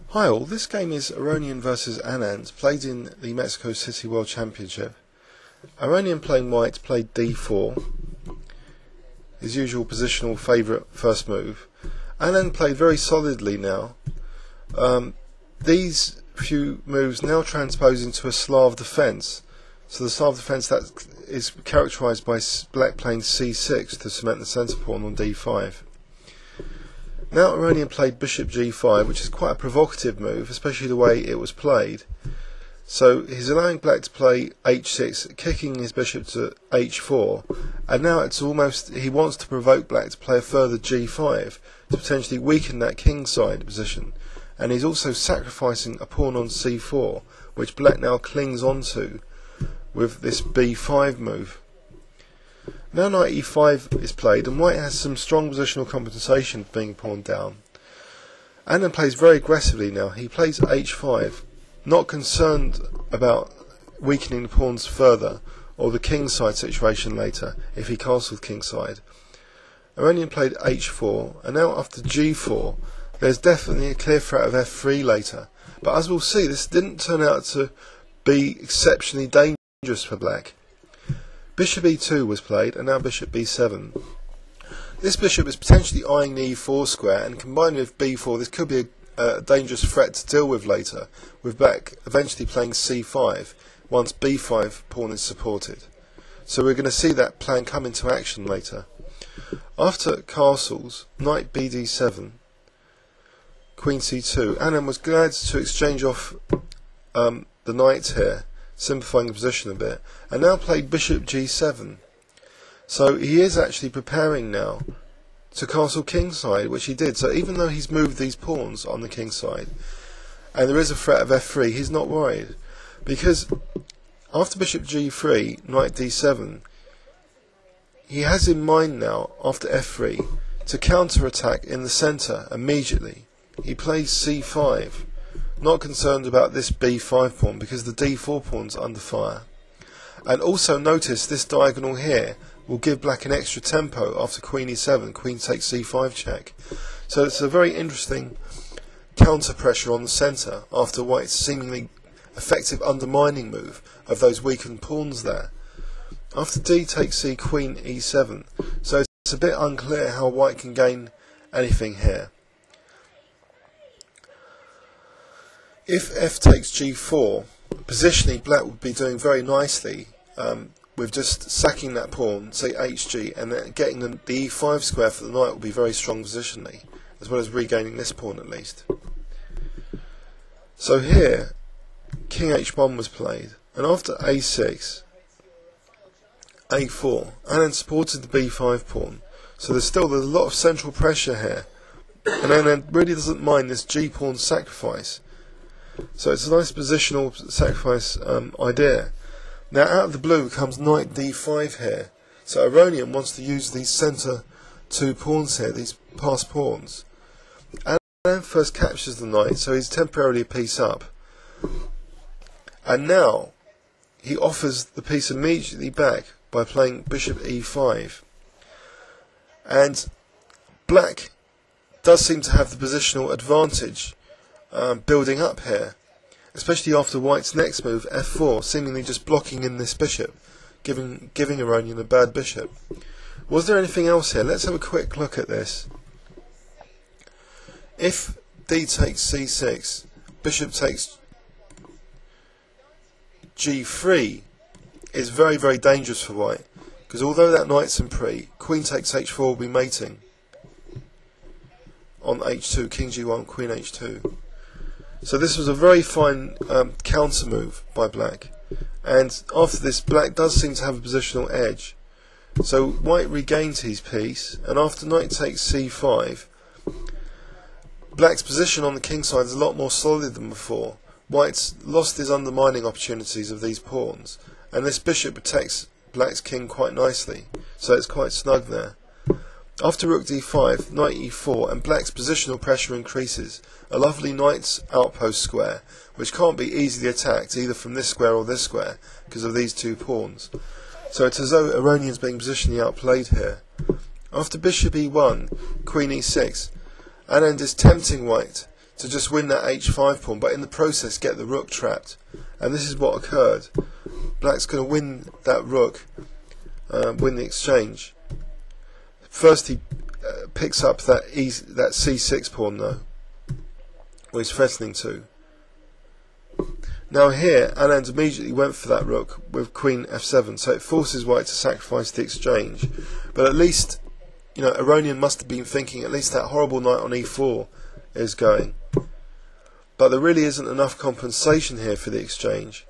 Hi all, this game is Aronian versus Anand, played in the Mexico City World Championship. Aronian playing white played d4, his usual positional favourite first move. Anand played very solidly now. These few moves now transpose into a Slav defence. So the Slav defence that is characterised by black playing c6 to cement the centre pawn on d5. Now Aronian played bishop g5, which is quite a provocative move, especially the way it was played. So he's allowing black to play h6, kicking his bishop to h4, and now it's almost, he wants to provoke black to play a further g5 to potentially weaken that kingside position. And he's also sacrificing a pawn on c4, which black now clings onto with this b5 move. Now knight e5 is played, and white has some strong positional compensation for being pawned down. Anand plays very aggressively now. He plays h5, not concerned about weakening the pawns further or the kingside situation later if he castled kingside. Aronian played h4, and now after g4 there's definitely a clear threat of f3 later. But as we'll see, this didn't turn out to be exceptionally dangerous for black. Bishop e2 was played, and now bishop b7. This bishop is potentially eyeing the e4 square, and combined with b4 this could be a dangerous threat to deal with later, with black eventually playing c5 once b5 pawn is supported. So we're going to see that plan come into action later. After castles, knight bd7, queen c2, Anand was glad to exchange off the knights here, simplifying the position a bit, and now played bishop g7. So he is actually preparing now to castle kingside, which he did. So even though he's moved these pawns on the kingside and there is a threat of f3, he's not worried, because after bishop g3, knight d7, he has in mind now, after f3, to counter-attack in the centre immediately. He plays c5, not concerned about this b5 pawn because the d4 pawn's under fire. And also notice this diagonal here will give black an extra tempo after queen e7, queen takes c5 check. So it's a very interesting counter pressure on the centre after white's seemingly effective undermining move of those weakened pawns there. After d takes c, queen e7, so it's a bit unclear how white can gain anything here. If f takes g4, positionally black would be doing very nicely with just sacking that pawn, say hg, and then getting the e5 square for the knight would be very strong positionally, as well as regaining this pawn at least. So here, king h1 was played, and after a6, a4, Anand supported the b5 pawn, so there's a lot of central pressure here, and Anand really doesn't mind this g pawn sacrifice. So it's a nice positional sacrifice idea. Now out of the blue comes knight d5 here. So Aronian wants to use these centre two pawns here, these passed pawns. And first captures the knight, so he's temporarily a piece up. And now he offers the piece immediately back by playing bishop e5. And black does seem to have the positional advantage building up here, especially after white's next move, f4, seemingly just blocking in this bishop, giving Aronian a bad bishop. Was there anything else here? Let's have a quick look at this. If d takes c6, bishop takes g3 is very, very dangerous for white, because although that knight's in pre, queen takes h4 will be mating on h2, king g1, queen h2. So this was a very fine counter move by black, and after this black does seem to have a positional edge. So white regains his piece, and after knight takes c5, black's position on the kingside is a lot more solid than before. White's lost his undermining opportunities of these pawns, and this bishop protects black's king quite nicely, so it's quite snug there. After rook d5, knight e4, and black's positional pressure increases. A lovely knight's outpost square, which can't be easily attacked either from this square or this square because of these two pawns. So it's as though Aronian's being positionally outplayed here. After bishop e1, queen e6, Anand is tempting white to just win that h5 pawn, but in the process get the rook trapped. And this is what occurred. Black's going to win that rook, win the exchange. First he picks up that c6 pawn though, where he's threatening to. Now here Anand immediately went for that rook with queen f7, so it forces white to sacrifice the exchange. But at least, you know, Aronian must have been thinking at least that horrible knight on e4 is going. But there really isn't enough compensation here for the exchange.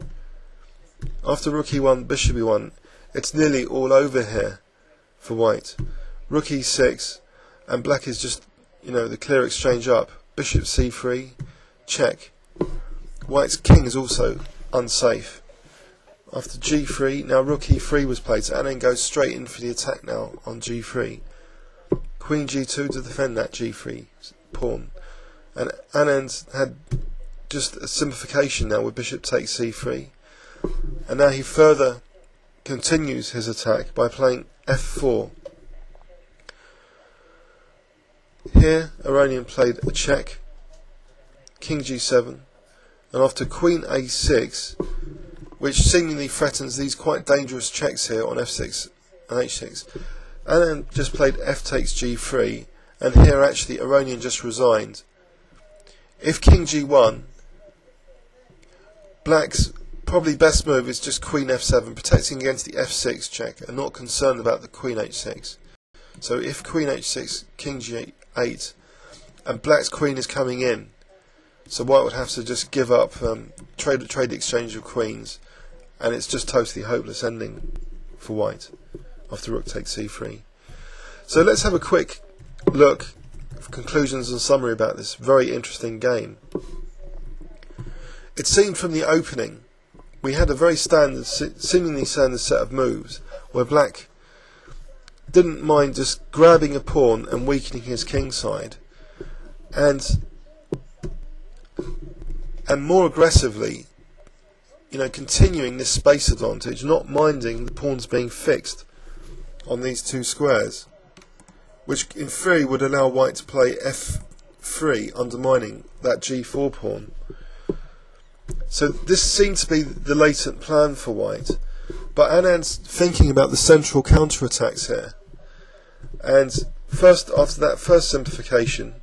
After rook e1, bishop e1, it's nearly all over here for white. Rook e6, and black is just, you know, the clear exchange up. Bishop c3, check. White's king is also unsafe. After g3, now rook e3 was played, so Anand goes straight in for the attack now on g3. Queen g2 to defend that g3 pawn. And Anand had just a simplification now with bishop takes c3. And now he further continues his attack by playing f4. Here Aronian played a check, king g7, and after queen a6, which seemingly threatens these quite dangerous checks here on f6 and h6, Anand just played f takes g3, and here actually Aronian just resigned. If king g1, black's probably best move is just queen f7, protecting against the f6 check and not concerned about the queen h6. So if queen h6, king g8, and black's queen is coming in, so white would have to just give up, trade the exchange of queens, and it's just totally hopeless ending for white after rook takes c3. So let's have a quick look, conclusions and summary about this very interesting game. It seemed from the opening we had a very standard, seemingly standard set of moves where black didn't mind just grabbing a pawn and weakening his king side, and more aggressively, you know, continuing this space advantage, not minding the pawns being fixed on these two squares, which in theory would allow white to play f3, undermining that g4 pawn. So this seemed to be the latent plan for white, but Anand's thinking about the central counterattacks here. And first, after that first simplification,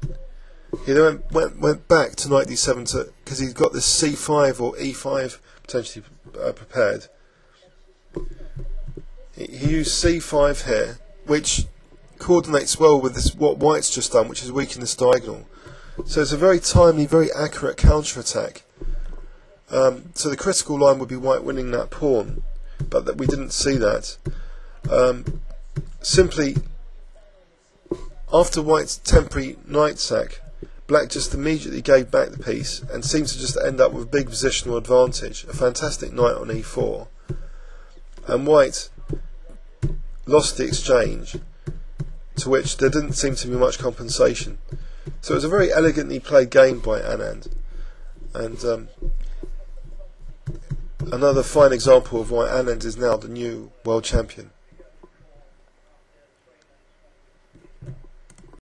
he then went back to knight d7 because he's got this c5 or e5 potentially prepared. He used c5 here, which coordinates well with this what white's just done, which is weaken this diagonal. So it's a very timely, very accurate counterattack. So the critical line would be white winning that pawn, but that we didn't see that. Simply, after white's temporary knight sack, black just immediately gave back the piece and seemed to just end up with a big positional advantage, a fantastic knight on e4, and white lost the exchange, to which there didn't seem to be much compensation. So it was a very elegantly played game by Anand, and another fine example of why Anand is now the new world champion.